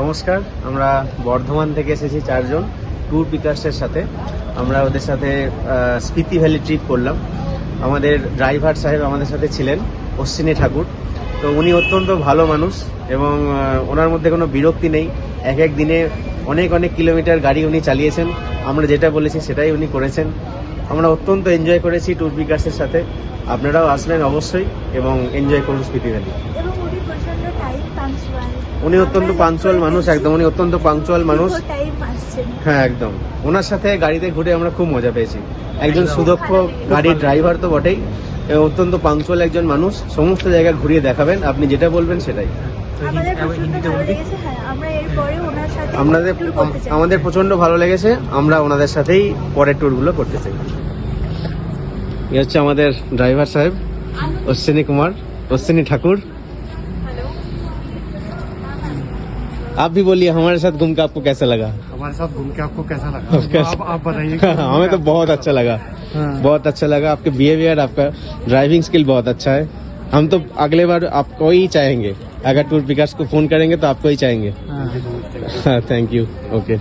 নমস্কার, আমরা বর্ধমান থেকে এসেছি 4 জন ট্যুর পিকার্সের সাথে। আমরা ওদের সাথে স্পিতি ভ্যালি ট্রিপ করলাম। আমাদের ড্রাইভার সাহেব আমাদের সাথে ছিলেন, অশ্বিনী ঠাকুর। তো উনি অত্যন্ত ভালো মানুষ এবং ওনার মধ্যে কোনো বিরক্তি নেই। এক এক দিনে অনেক অনেক কিলোমিটার গাড়ি উনি চালিয়েছেন। আমরা যেটা বলেছি সেটাই উনি করেছেন। আমরা অত্যন্ত এনজয় করেছি ট্যুর পিকার্সের সাথে। আপনারাও আসবেন অবশ্যই এবং এনজয় করুন স্পিতি ভ্যালি। উনি অত্যন্ত পাঞ্চুয়াল মানুষ, একদম উনি অত্যন্ত পাঞ্চুয়াল মানুষ। হ্যাঁ, একদম ওনার সাথে গাড়িতে ঘুরে আমরা খুব মজা পেয়েছি। একজন সুদক্ষ গাড়ির ড্রাইভার তো বটেই, অত্যন্ত পাঞ্চুয়াল একজন মানুষ। সমস্ত জায়গা ঘুরিয়ে দেখাবেন, আপনি যেটা বলবেন সেটাই। আমাদের প্রচন্ড ভালো লেগেছে। আমরা ওনাদের সাথেই পরের ট্যুরগুলো করতে চাই। ये হচ্ছে আমাদের ড্রাইভার সাহেব অশ্বিনী কুমার, অশ্বিনী ঠাকুর। आप भी बोलिए, हमारे साथ घूम के आपको कैसा लगा? हमारे साथ घूम के आपको कैसा लगा? आप बताइए। हमें तो बहुत अच्छा लगा, बहुत अच्छा लगा। आपके बिहेवियर, आपका ड्राइविंग स्किल बहुत अच्छा है। हम तो अगले बार आपको ही चाहेंगे, अगर टूर पिकर्स को फोन करेंगे तो आपको ही चाहेंगे। Thank you. ओके।